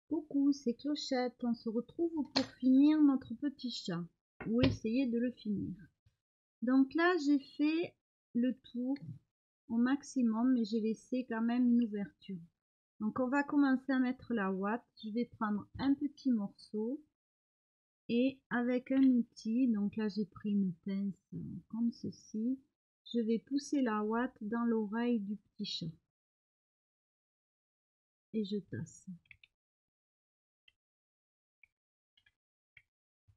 Coucou, c'est Clochette. On se retrouve pour finir notre petit chat, ou essayer de le finir. Donc là, j'ai fait le tour au maximum, mais j'ai laissé quand même une ouverture. Donc on va commencer à mettre la ouate. Je vais prendre un petit morceau et avec un outil, donc là j'ai pris une pince comme ceci, je vais pousser la ouate dans l'oreille du petit chat. Et je tasse.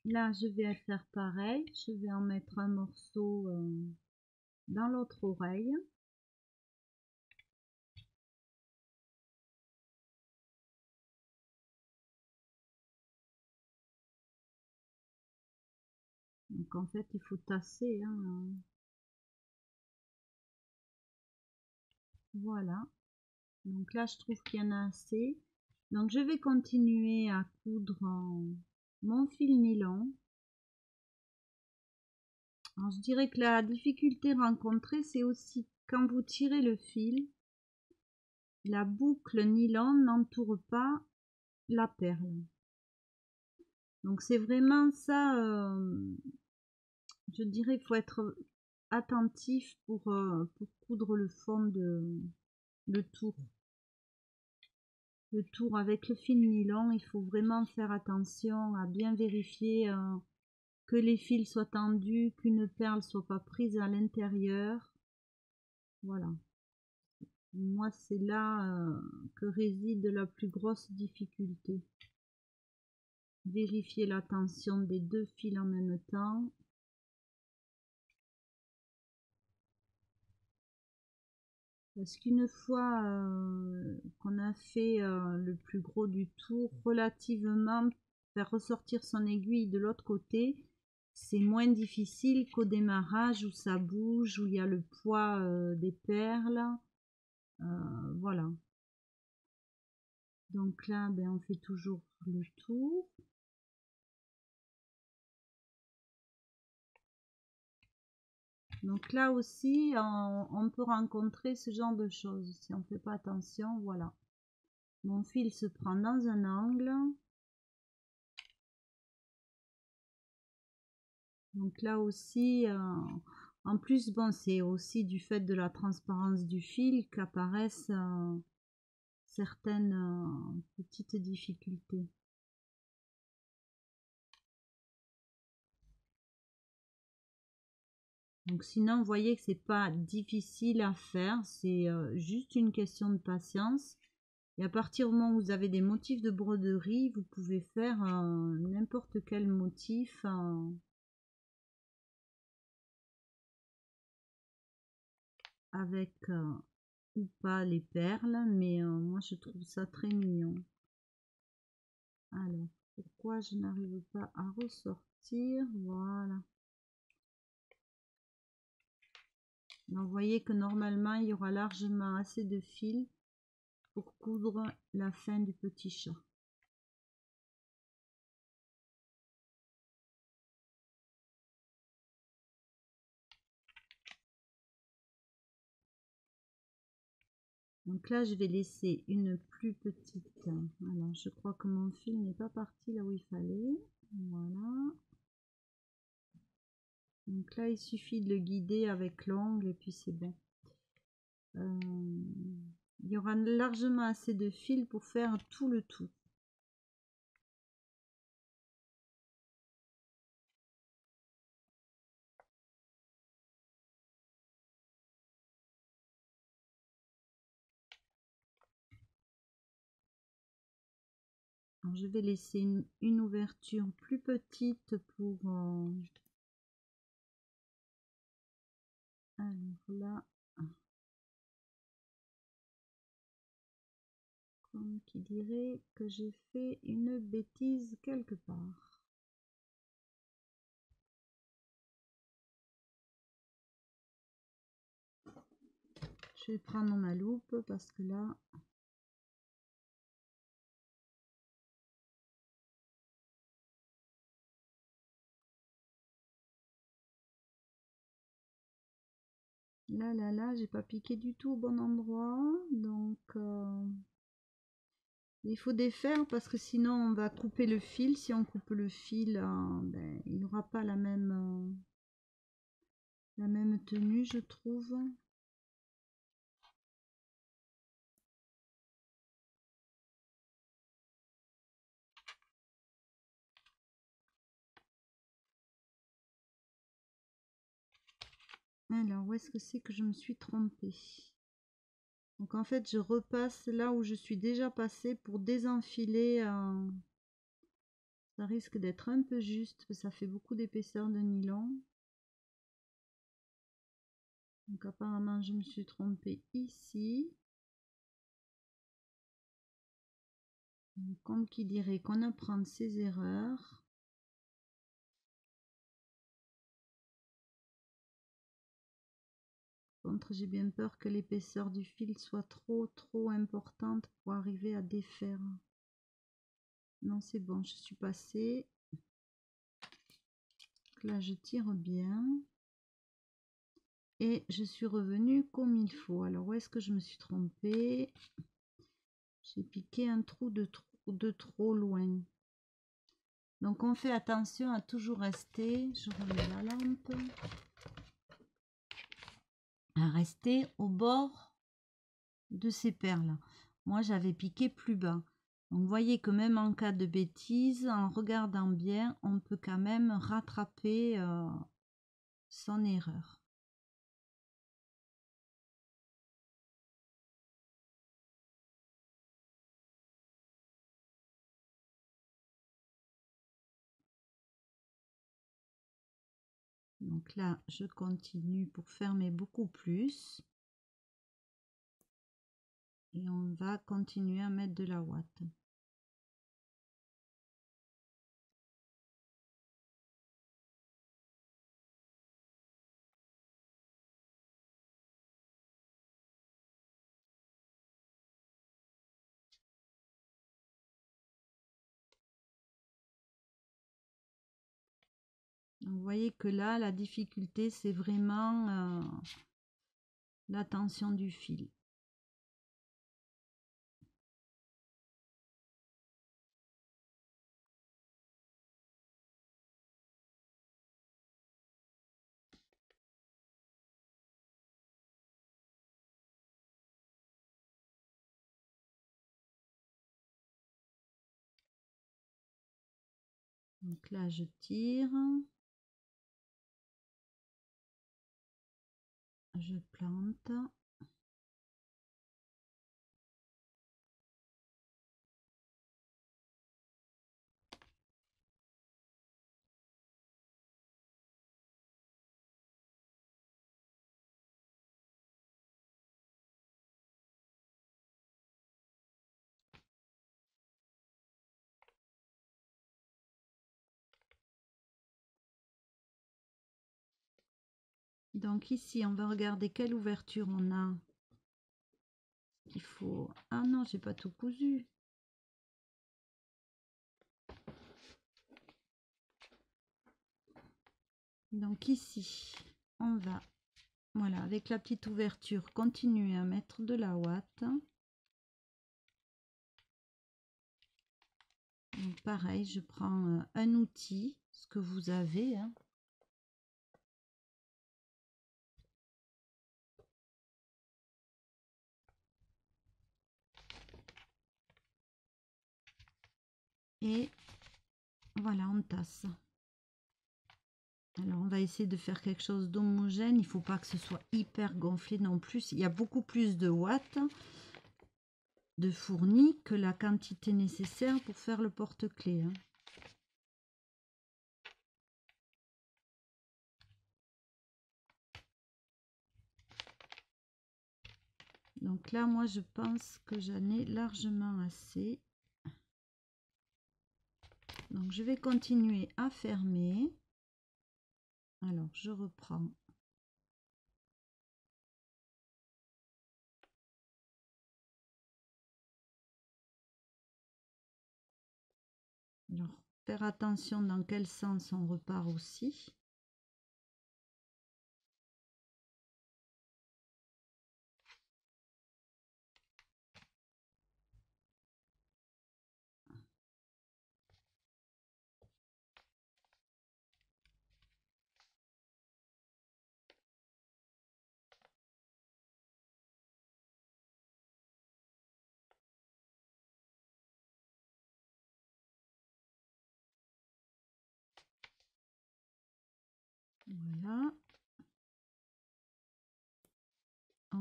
Là, je vais faire pareil. Je vais en mettre un morceau dans l'autre oreille. Donc en fait, il faut tasser. Hein. Voilà. Donc là, je trouve qu'il y en a assez. Donc je vais continuer à coudre mon fil nylon. Alors, je dirais que la difficulté rencontrée, c'est aussi quand vous tirez le fil, la boucle nylon n'entoure pas la perle. Donc c'est vraiment ça, je dirais, il faut être attentif pour coudre le fond de le tour. Le tour avec le fil nylon, il faut vraiment faire attention à bien vérifier que les fils soient tendus, qu'une perle soit pas prise à l'intérieur. Voilà. Moi, c'est là que réside la plus grosse difficulté. Vérifier la tension des deux fils en même temps. Parce qu'une fois qu'on a fait le plus gros du tour, relativement, faire ressortir son aiguille de l'autre côté, c'est moins difficile qu'au démarrage où ça bouge, où il y a le poids des perles. Voilà. Donc là, ben, on fait toujours le tour. Donc là aussi, on peut rencontrer ce genre de choses. Si on ne fait pas attention, voilà. Mon fil se prend dans un angle. Donc là aussi, en plus, bon, c'est aussi du fait de la transparence du fil qu'apparaissent certaines petites difficultés. Donc sinon, vous voyez que c'est pas difficile à faire, c'est juste une question de patience. Et à partir du moment où vous avez des motifs de broderie, vous pouvez faire n'importe quel motif. Avec ou pas les perles, mais moi je trouve ça très mignon. Alors, pourquoi je n'arrive pas à ressortir? Voilà. Donc, vous voyez que normalement, il y aura largement assez de fil pour coudre la fin du petit chat. Donc là, je vais laisser une plus petite. Alors, je crois que mon fil n'est pas parti là où il fallait. Voilà. Donc là, il suffit de le guider avec l'ongle et puis c'est bon. Il y aura largement assez de fil pour faire tout le tout. Alors, je vais laisser une ouverture plus petite pour... alors là, comme qui dirait que j'ai fait une bêtise quelque part. Je vais prendre ma loupe parce que là... Là, j'ai pas piqué du tout au bon endroit. Donc, Il faut défaire parce que sinon on va couper le fil. Si on coupe le fil, ben, il n'y aura pas la même tenue, je trouve. Alors, où est-ce que c'est que je me suis trompée? Donc en fait, je repasse là où je suis déjà passée pour désenfiler. Ça risque d'être un peu juste, parce que ça fait beaucoup d'épaisseur de nylon. Donc apparemment, je me suis trompée ici. Donc, comme qui dirait qu'on apprend de ses erreurs. Contre, j'ai bien peur que l'épaisseur du fil soit trop importante pour arriver à défaire. Non, c'est bon, je suis passée. Là, je tire bien. Et je suis revenue comme il faut. Alors, où est-ce que je me suis trompée? J'ai piqué un trou de trop loin. Donc, on fait attention à toujours rester. Je remets la lampe. À rester au bord de ces perles. Moi, j'avais piqué plus bas. Donc, vous voyez que même en cas de bêtise, en regardant bien, on peut quand même rattraper son erreur. Donc là, je continue pour fermer beaucoup plus. Et on va continuer à mettre de la ouate. Donc, vous voyez que là, la difficulté, c'est vraiment la tension du fil. Donc là, je tire. Je plante. Donc ici, on va regarder quelle ouverture on a. Il faut... Ah non, j'ai pas tout cousu. Donc ici, on va, voilà, avec la petite ouverture, continuer à mettre de la ouate. Donc pareil, je prends un outil, ce que vous avez. Hein. Et voilà, on tasse. Alors on va essayer de faire quelque chose d'homogène. Il ne faut pas que ce soit hyper gonflé non plus. Il y a beaucoup plus de watts de fourni que la quantité nécessaire pour faire le porte-clés. Hein. Donc là, moi, je pense que j'en ai largement assez. Donc, je vais continuer à fermer. Alors, je reprends. Alors, faire attention dans quel sens on repart aussi.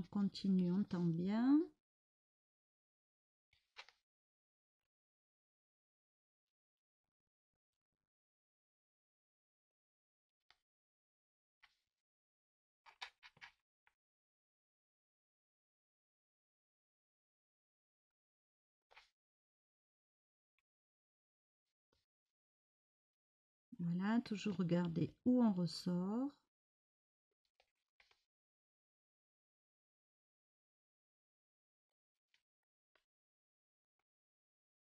on continue, on tend bien. Voilà, toujours regarder où on ressort.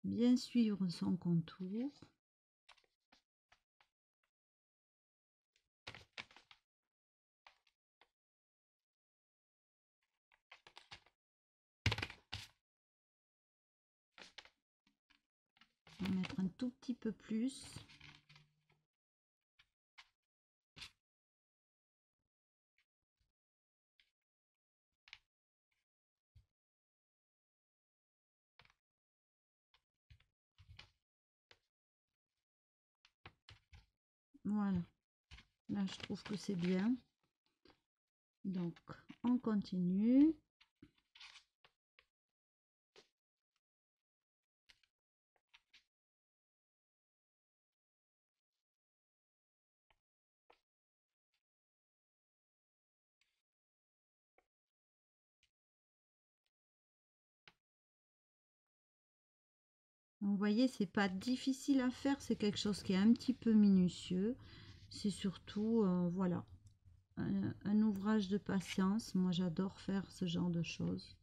Bien suivre son contour. On va mettre un tout petit peu plus. Voilà, là je trouve que c'est bien. Donc on continue. Vous voyez, c'est pas difficile à faire, c'est quelque chose qui est un petit peu minutieux. C'est surtout, voilà, un ouvrage de patience. Moi, j'adore faire ce genre de choses.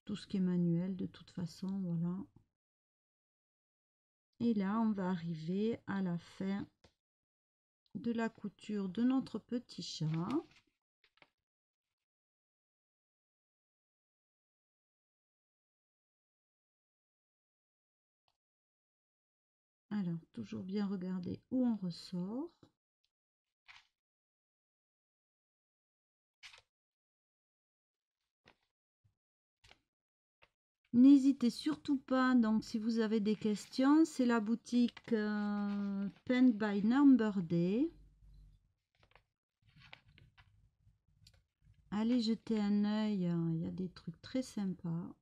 Tout ce qui est manuel, de toute façon, voilà. Et là, on va arriver à la fin de la couture de notre petit chat. Alors, toujours bien regarder où on ressort. N'hésitez surtout pas, donc si vous avez des questions, c'est la boutique Paint by Number Day. Allez jeter un œil, il y a des trucs très sympas.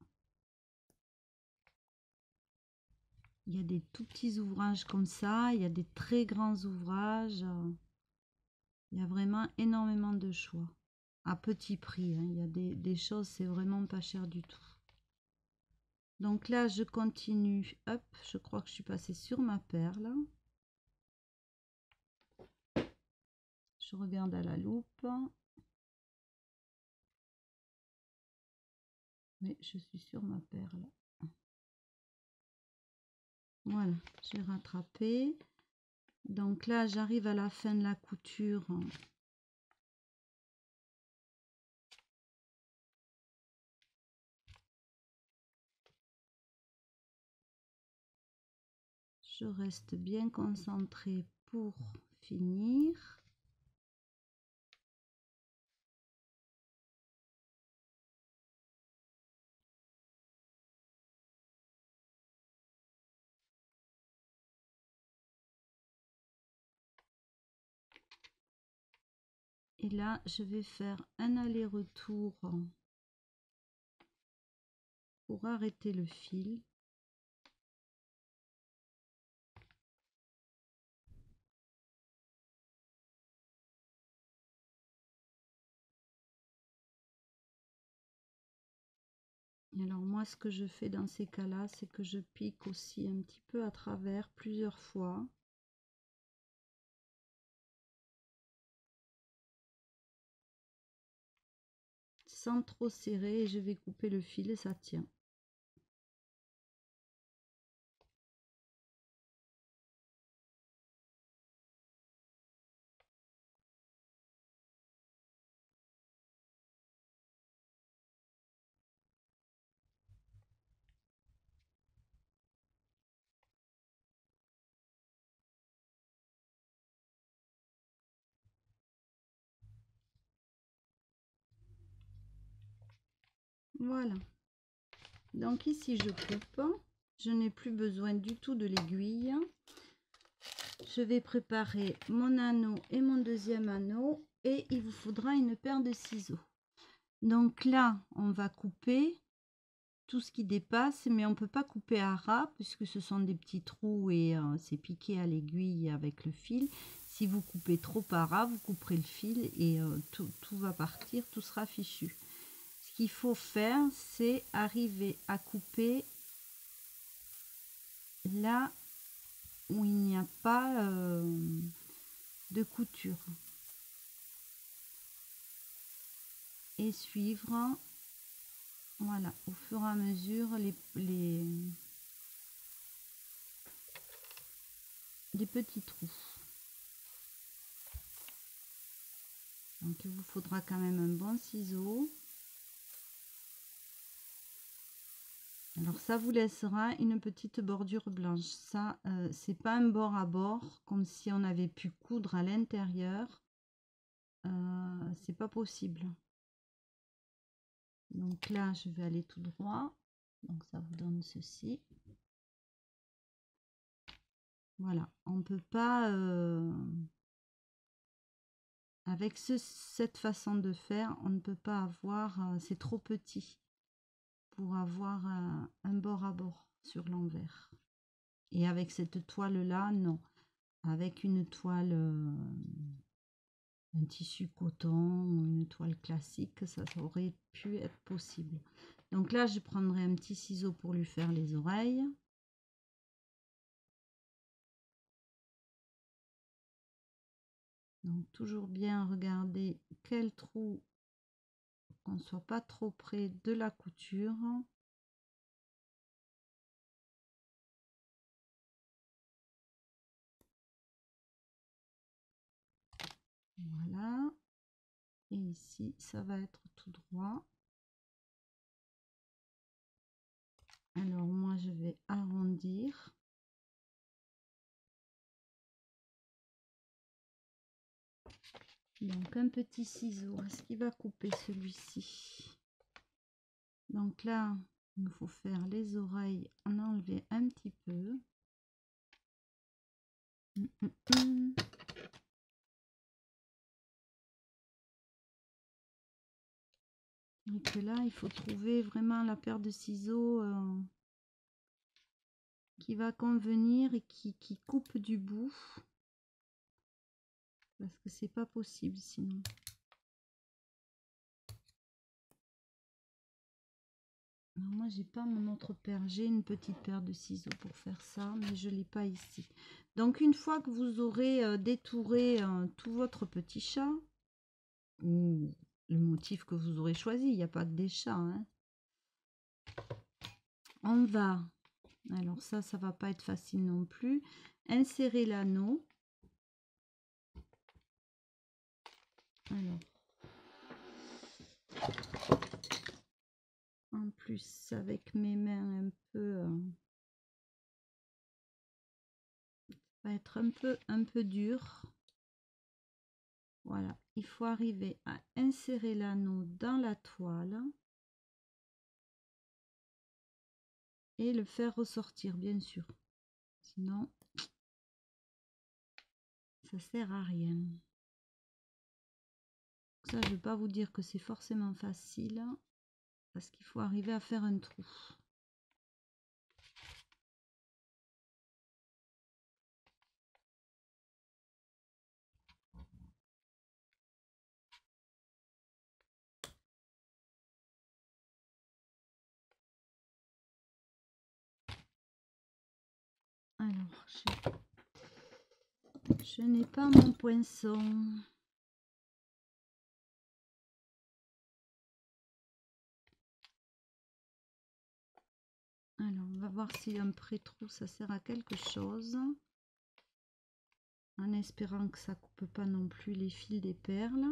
Il y a des tout petits ouvrages comme ça, il y a des très grands ouvrages. Il y a vraiment énormément de choix. À petit prix, hein. Il y a des choses, c'est vraiment pas cher du tout. Donc là, je continue. Hop, je crois que je suis passée sur ma perle. Je regarde à la loupe. Oui, je suis sur ma perle. Voilà, j'ai rattrapé. Donc là, j'arrive à la fin de la couture. Je reste bien concentrée pour finir. Et là, je vais faire un aller-retour pour arrêter le fil. Et alors moi, ce que je fais dans ces cas-là, c'est que je pique aussi un petit peu à travers plusieurs fois. Sans trop serrer, et je vais couper le fil et ça tient. Voilà. Donc ici, je coupe. Je n'ai plus besoin du tout de l'aiguille. Je vais préparer mon anneau et mon deuxième anneau et il vous faudra une paire de ciseaux. Donc là, on va couper tout ce qui dépasse, mais on ne peut pas couper à ras puisque ce sont des petits trous et c'est piqué à l'aiguille avec le fil. Si vous coupez trop à ras, vous couperez le fil et tout va partir, tout sera fichu. Ce qu'il faut faire, c'est arriver à couper là où il n'y a pas de couture et suivre, voilà, au fur et à mesure des petits trous. Donc il vous faudra quand même un bon ciseau. Alors ça vous laissera une petite bordure blanche. Ça, c'est pas un bord à bord, comme si on avait pu coudre à l'intérieur. C'est pas possible. Donc là, je vais aller tout droit. Donc ça vous donne ceci. Voilà, on peut pas... avec cette façon de faire, on ne peut pas avoir... c'est trop petit pour avoir un bord à bord sur l'envers. Et avec cette toile-là, non. Avec une toile, un tissu coton ou une toile classique, ça aurait pu être possible. Donc là, je prendrai un petit ciseau pour lui faire les oreilles. Donc toujours bien regarder quel trou, qu'on ne soit pas trop près de la couture. Voilà. Et ici, ça va être tout droit. Alors moi, je vais arrondir. Donc un petit ciseau, est-ce qu'il va couper celui-ci? Donc là, il nous faut faire les oreilles, en enlever un petit peu. Donc là, il faut trouver vraiment la paire de ciseaux qui va convenir et qui coupe du bout. Parce que c'est pas possible sinon. Alors moi, j'ai pas mon autre paire. J'ai une petite paire de ciseaux pour faire ça, mais je l'ai pas ici. Donc une fois que vous aurez détouré tout votre petit chat, ou le motif que vous aurez choisi, il n'y a pas que des chats, hein. On va, alors ça va pas être facile non plus, insérer l'anneau. Alors, en plus avec mes mains un peu, ça va être un peu dur. Voilà, il faut arriver à insérer l'anneau dans la toile et le faire ressortir, bien sûr. Sinon, ça sert à rien. Ça, je ne vais pas vous dire que c'est forcément facile, parce qu'il faut arriver à faire un trou. Alors, je n'ai pas mon poinçon. Alors, on va voir si un pré-trou, ça sert à quelque chose. En espérant que ça ne coupe pas non plus les fils des perles.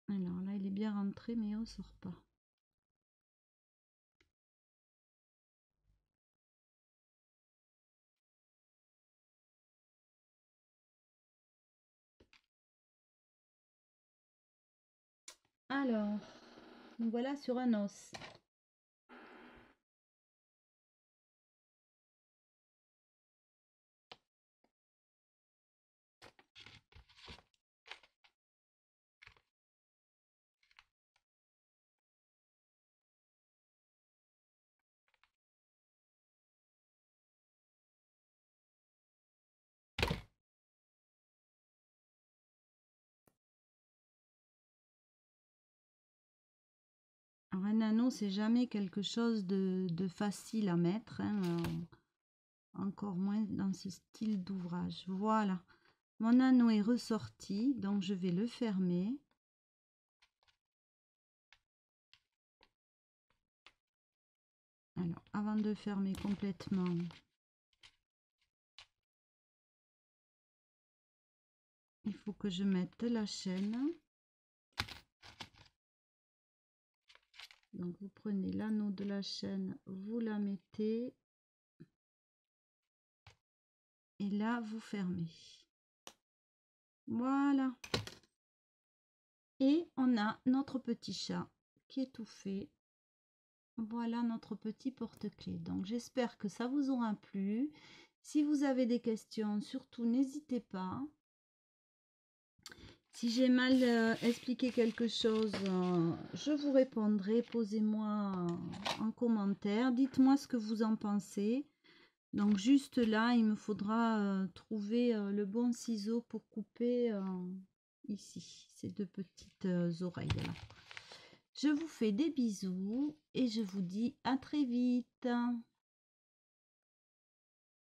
Alors là, il est bien rentré, mais il ne ressort pas. Alors, nous voilà sur un os. anneau, c'est jamais quelque chose de facile à mettre, hein, encore moins dans ce style d'ouvrage. Voilà, mon anneau est ressorti, donc je vais le fermer. Alors, avant de fermer complètement, il faut que je mette la chaîne. Donc, vous prenez l'anneau de la chaîne, vous la mettez. Et là, vous fermez. Voilà. Et on a notre petit chat qui est tout fait. Voilà notre petit porte-clés. Donc, j'espère que ça vous aura plu. Si vous avez des questions, surtout n'hésitez pas. Si j'ai mal expliqué quelque chose, je vous répondrai. Posez-moi en commentaire. Dites-moi ce que vous en pensez. Donc juste là, il me faudra trouver le bon ciseau pour couper ici, ces deux petites oreilles là. Je vous fais des bisous et je vous dis à très vite.